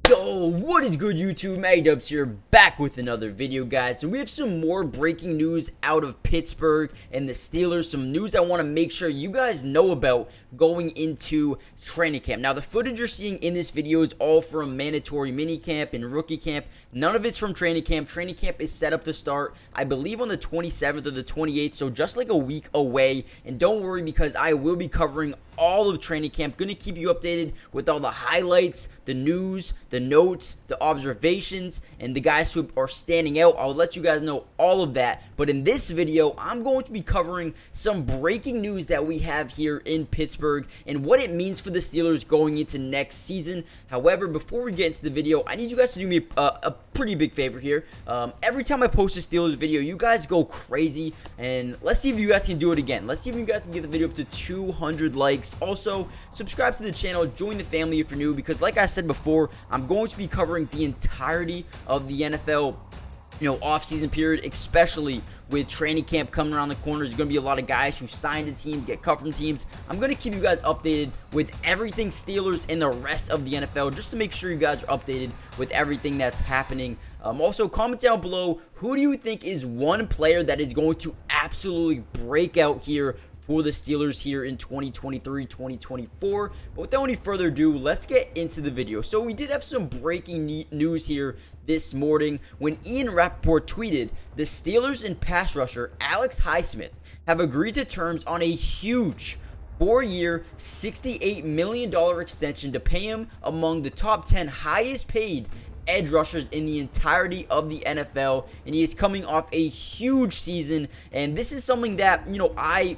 Yo, what is good YouTube? Magdubs here, back with another video, guys. And we have some more breaking news out of Pittsburgh and the Steelers. Some news I want to make sure you guys know about going into training camp. Now, the footage you're seeing in this video is all from mandatory minicamp and rookie camp. None of it's from training camp. Training camp is set up to start, I believe, on the 27th or the 28th, so just like a week away. And don't worry, because I will be covering all of training camp. Going to keep you updated with all the highlights, the news, the notes, the observations, and the guys who are standing out. I'll let you guys know all of that. But in this video, I'm going to be covering some breaking news that we have here in Pittsburgh and what it means for the Steelers going into next season. However, before we get into the video, I need you guys to do me a pretty big favor here. Every time I post a Steelers video, you guys go crazy, and let's see if you guys can do it again. Let's see if you guys can get the video up to 200 likes. Also, subscribe to the channel, join the family if you're new, because like I said before, I'm going to be covering the entirety of the NFL off-season period, especially with training camp coming around the corner. There's going to be a lot of guys who signed to teams, get cut from teams. I'm going to keep you guys updated with everything Steelers and the rest of the NFL, just to make sure you guys are updated with everything that's happening. Also, comment down below, who do you think is one player that is going to absolutely break out here for the Steelers here in 2023-2024. But without any further ado, let's get into the video. So we did have some breaking news here this morning when Ian Rappaport tweeted, the Steelers and pass rusher Alex Highsmith have agreed to terms on a huge 4-year, $68 million extension to pay him among the top 10 highest paid edge rushers in the entirety of the NFL. And he is coming off a huge season, and this is something that, I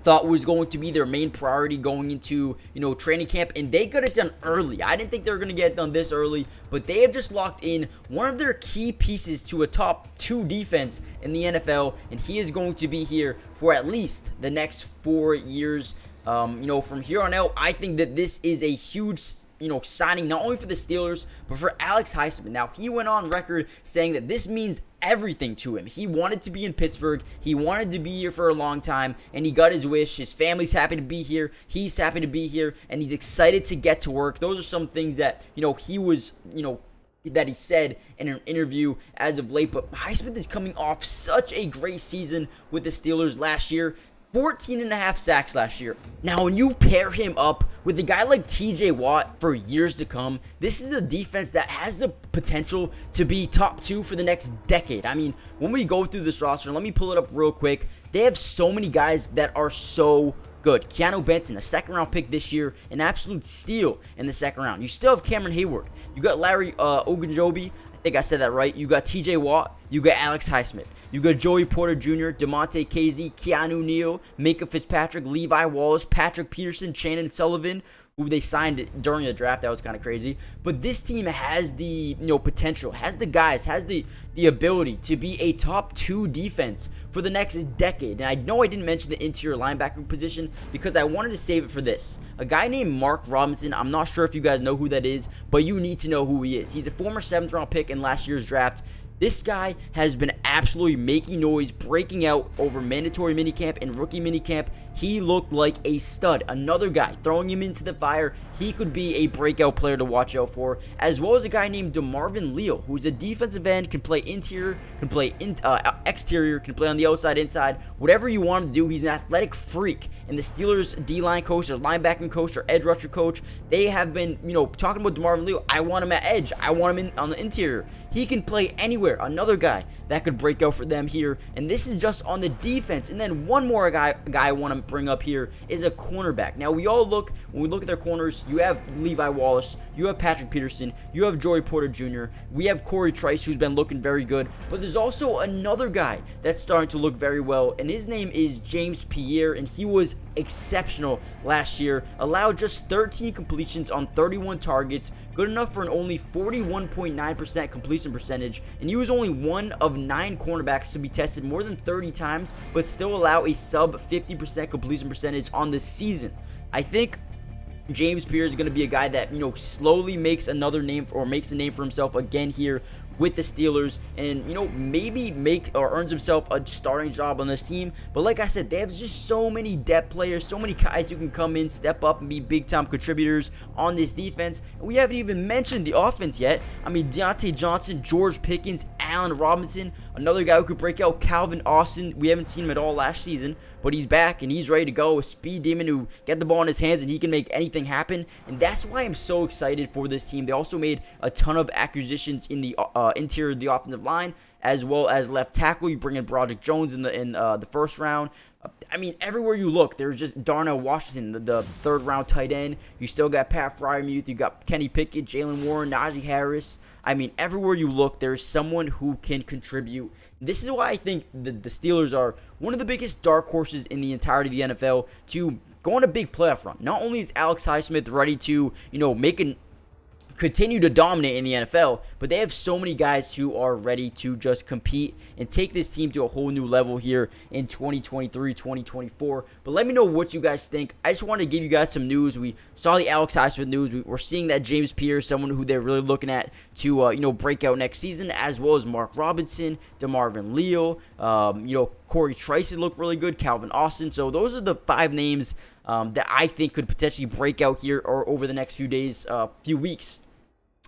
thought was going to be their main priority going into, training camp, and they got it done early. I didn't think they were going to get it done this early, but they have just locked in one of their key pieces to a top 2 defense in the NFL, and he is going to be here for at least the next 4 years. From here on out, I think that this is a huge, signing not only for the Steelers, but for Alex Highsmith. Now, he went on record saying that this means everything to him. He wanted to be in Pittsburgh. He wanted to be here for a long time, and he got his wish. His family's happy to be here. He's happy to be here, and he's excited to get to work. Those are some things that, he was, that he said in an interview as of late. But Highsmith is coming off such a great season with the Steelers last year. 14.5 sacks last year. Now, when you pair him up with a guy like TJ Watt for years to come, this is a defense that has the potential to be top 2 for the next decade. I mean, when we go through this roster, let me pull it up real quick. They have so many guys that are so good. Keanu Benton, a second-round pick this year, an absolute steal in the second round. You still have Cameron Hayward. You got Larry Ogunjobi. I think I said that right. You got TJ Watt. You got Alex Highsmith. You got Joey Porter Jr., DeMonte Casey, Keanu Neal, Micah Fitzpatrick, Levi Wallace, Patrick Peterson, Shannon Sullivan, who they signed during the draft. That was kind of crazy. But this team has the potential, has the guys, has the ability to be a top 2 defense for the next decade. And I know I didn't mention the interior linebacker position because I wanted to save it for this. A guy named Mark Robinson. I'm not sure if you guys know who that is, but you need to know who he is. He's a former 7th round pick in last year's draft. This guy has been absolutely making noise, breaking out over mandatory minicamp and rookie minicamp. He looked like a stud. Another guy throwing him into the fire. He could be a breakout player to watch out for, as well as a guy named DeMarvin Leal, who's a defensive end, can play interior, can play exterior, can play on the outside, inside, whatever you want him to do. He's an athletic freak. And the Steelers D-line coach, their linebacking coach, their edge rusher coach, they have been, talking about DeMarvin Leal. I want him at edge. I want him on the interior. He can play anywhere. Another guy that could break out for them here. And this is just on the defense. And then one more guy I want to bring up here is a cornerback. Now, when we look at their corners, you have Levi Wallace, you have Patrick Peterson, you have Joey Porter Jr., we have Corey Trice, who's been looking very good. But there's also another guy that's starting to look very well, and his name is James Pierre, and he was exceptional last year. Allowed just 13 completions on 31 targets, good enough for an only 41.9% completion percentage, and he was only one of 9 cornerbacks to be tested more than 30 times, but still allow a sub 50% completion percentage on the season. I think James Pierre is going to be a guy that, slowly makes another name, or makes a name for himself again here with the Steelers and, you know, maybe make or earns himself a starting job on this team. But like I said, they have just so many depth players, so many guys who can come in, step up, and be big-time contributors on this defense. And we haven't even mentioned the offense yet. I mean, Deontay Johnson, George Pickens, Allen Robinson, another guy who could break out, Calvin Austin. We haven't seen him at all last season, but he's back and he's ready to go. A speed demon who get the ball in his hands and he can make anything happen. And that's why I'm so excited for this team. They also made a ton of acquisitions in the interior of the offensive line, as well as left tackle. You bring in Broderick Jones in the first round. I mean, everywhere you look, there's just Darnell Washington, the third-round tight end. You still got Pat Fryermuth. You got Kenny Pickett, Jalen Warren, Najee Harris. I mean, everywhere you look, there's someone who can contribute. This is why I think the Steelers are one of the biggest dark horses in the entirety of the NFL to go on a big playoff run. Not only is Alex Highsmith ready to, you know, continue to dominate in the NFL, but they have so many guys who are ready to just compete and take this team to a whole new level here in 2023, 2024. But let me know what you guys think. I just want to give you guys some news. We saw the Alex Highsmith news. We're seeing that James Pierce, someone who they're really looking at to you know, break out next season, as well as Mark Robinson, DeMarvin Leal, you know, Corey Trice looked really good, Calvin Austin. So those are the 5 names that I think could potentially break out here or over the next few days, few weeks,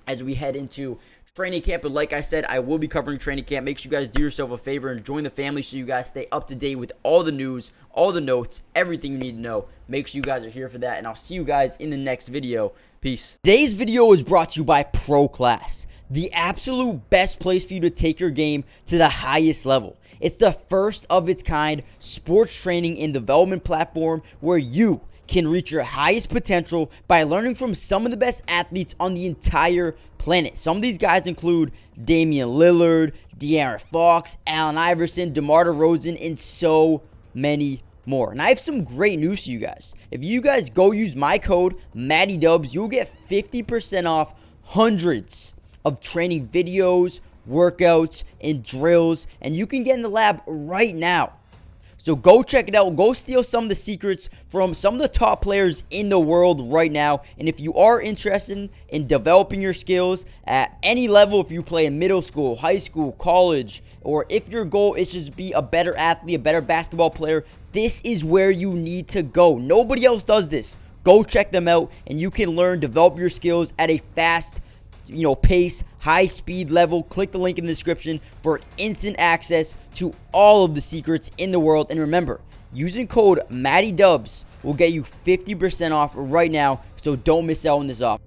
as we head into training camp. But like I said, I will be covering training camp. Make sure you guys do yourself a favor and join the family so you guys stay up to date with all the news, all the notes, everything you need to know. Make sure you guys are here for that, and I'll see you guys in the next video. Peace. Today's video is brought to you by Pro Class, the absolute best place for you to take your game to the highest level. It's the first of its kind sports training and development platform where you can reach your highest potential by learning from some of the best athletes on the entire planet. Some of these guys include Damian Lillard, De'Aaron Fox, Allen Iverson, DeMar DeRozan, and so many more. And I have some great news for you guys. If you guys go use my code MattyDubs, you'll get 50% off hundreds of training videos, workouts, and drills, and you can get in the lab right now. So go check it out. Go steal some of the secrets from some of the top players in the world right now. And if you are interested in developing your skills at any level, if you play in middle school, high school, college, or if your goal is just to be a better athlete, a better basketball player, this is where you need to go. Nobody else does this. Go check them out, and you can learn, develop your skills at a fast, you know, pace, high speed level. Click the link in the description for instant access to all of the secrets in the world. And remember, using code MattyDubs will get you 50% off right now, so don't miss out on this offer.